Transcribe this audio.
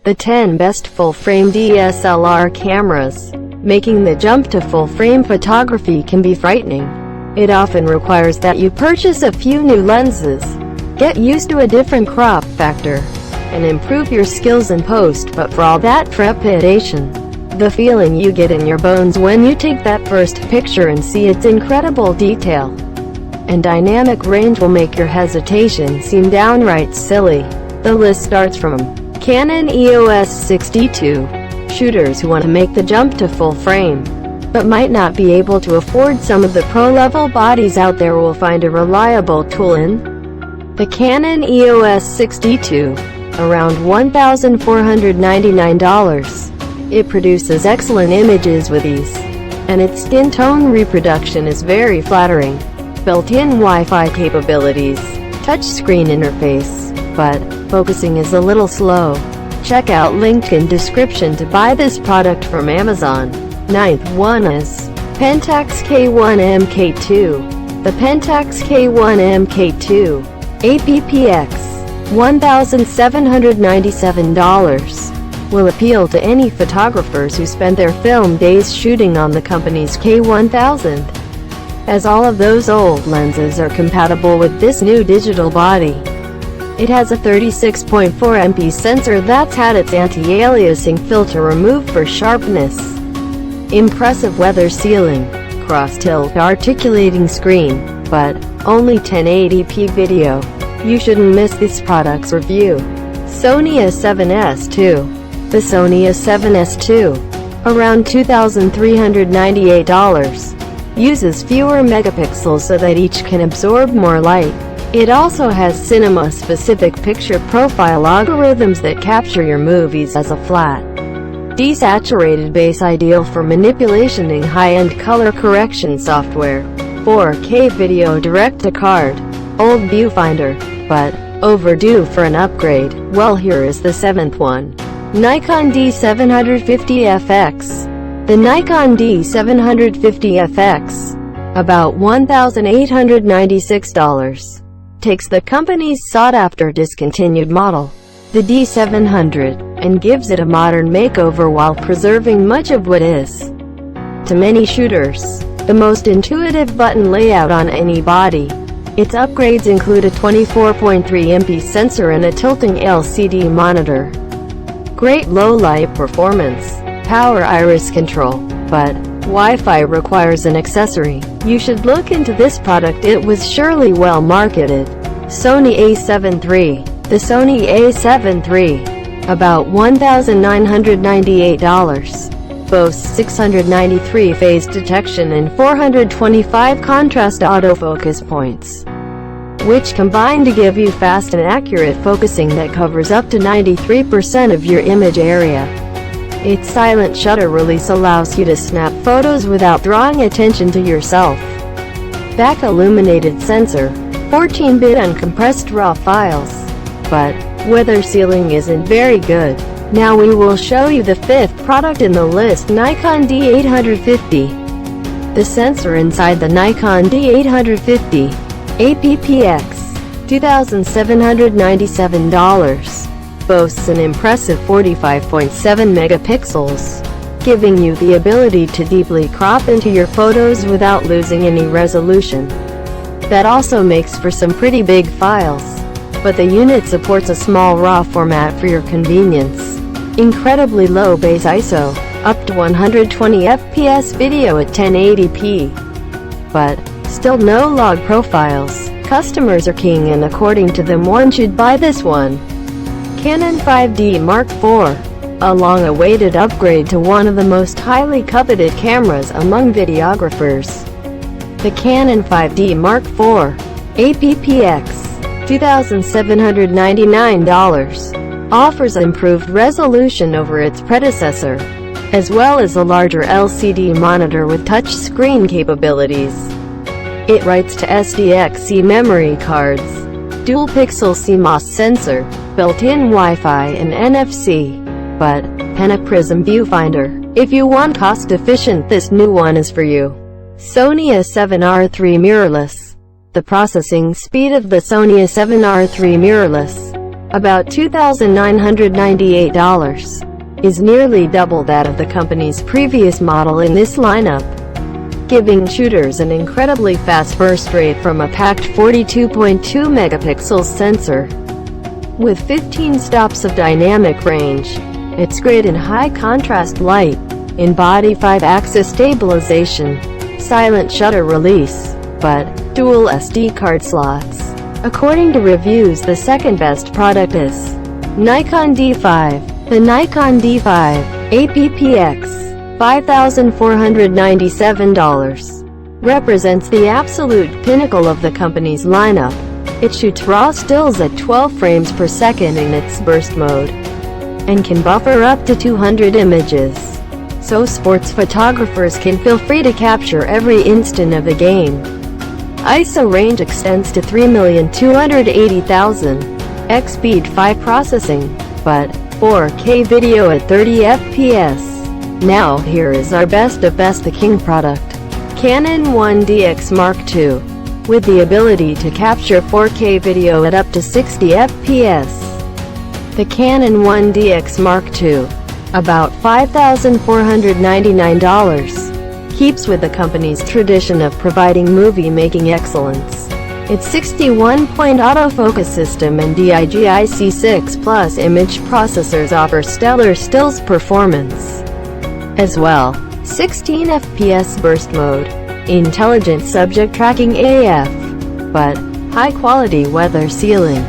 The 10 best full-frame DSLR cameras. Making the jump to full-frame photography can be frightening. It often requires that you purchase a few new lenses, get used to a different crop factor, and improve your skills in post. But for all that trepidation, the feeling you get in your bones when you take that first picture and see its incredible detail and dynamic range will make your hesitation seem downright silly. The list starts from Canon EOS 62. Shooters who want to make the jump to full frame, but might not be able to afford some of the pro-level bodies out there, will find a reliable tool in the Canon EOS 62, around $1,499. It produces excellent images with ease, and its skin tone reproduction is very flattering. Built-in Wi-Fi capabilities, touchscreen interface, but focusing is a little slow. Check out link in description to buy this product from Amazon. Ninth one is Pentax K1 MK2. The Pentax K1 MK2 APPX, $1,797, will appeal to any photographers who spend their film days shooting on the company's K1000, as all of those old lenses are compatible with this new digital body. It has a 36.4 MP sensor that's had its anti-aliasing filter removed for sharpness. Impressive weather sealing, cross-tilt articulating screen, but only 1080p video. You shouldn't miss this product's review. Sony A7S II. The Sony A7S II, around $2,398, uses fewer megapixels so that each can absorb more light. It also has cinema-specific picture profile algorithms that capture your movies as a flat, desaturated base, ideal for manipulation in high-end color correction software. 4K video direct-to-card. Old viewfinder, but overdue for an upgrade. Well, here is the seventh one. Nikon D750FX. The Nikon D750FX, about $1,896, takes the company's sought-after discontinued model, the D700, and gives it a modern makeover while preserving much of what is, to many shooters, the most intuitive button layout on any body. Its upgrades include a 24.3 MP sensor and a tilting LCD monitor. Great low-light performance, power iris control, but Wi-Fi requires an accessory. You should look into this product, it was surely well marketed. Sony A7 III. The Sony A7 III, about $1,998, boasts 693 phase detection and 425 contrast autofocus points, which combine to give you fast and accurate focusing that covers up to 93% of your image area. Its silent shutter release allows you to snap photos without drawing attention to yourself. Back illuminated sensor, 14-bit uncompressed RAW files, but weather sealing isn't very good. Now we will show you the fifth product in the list, Nikon D850. The sensor inside the Nikon D850 APPX, $2,797, boasts an impressive 45.7 megapixels, giving you the ability to deeply crop into your photos without losing any resolution. That also makes for some pretty big files, but the unit supports a small RAW format for your convenience. Incredibly low base ISO, up to 120 FPS video at 1080p, but still no log profiles. Customers are keen, and according to them, one should buy this one. Canon 5D Mark IV, a long-awaited upgrade to one of the most highly coveted cameras among videographers. The Canon 5D Mark IV APPX, $2,799, offers improved resolution over its predecessor, as well as a larger LCD monitor with touchscreen capabilities. It writes to SDXC memory cards, dual-pixel CMOS sensor, built-in Wi-Fi and NFC, but Pentaprism viewfinder. If you want cost-efficient, this new one is for you. Sony A7R III mirrorless. The processing speed of the Sony A7R III mirrorless about $2,998, is nearly double that of the company's previous model in this lineup, giving shooters an incredibly fast burst rate from a packed 42.2 megapixel sensor. With 15 stops of dynamic range, it's great in high contrast light, in body 5-axis stabilization, silent shutter release, but dual SD card slots. According to reviews, the second best product is Nikon D5. The Nikon D5 APPX $5,497 represents the absolute pinnacle of the company's lineup. It shoots raw stills at 12 frames per second in its burst mode, and can buffer up to 200 images, so sports photographers can feel free to capture every instant of the game. ISO range extends to 3,280,000 x-speed 5 processing, but 4K video at 30 fps. Now here is our best of best, the king product, Canon 1DX Mark II, with the ability to capture 4K video at up to 60 fps. The Canon 1DX Mark II, about $5,499, keeps with the company's tradition of providing movie-making excellence. Its 61-point autofocus system and DIGIC 6+ image processors offer stellar stills performance. As well, 16 fps burst mode, intelligent subject tracking AF, but high-quality weather sealing.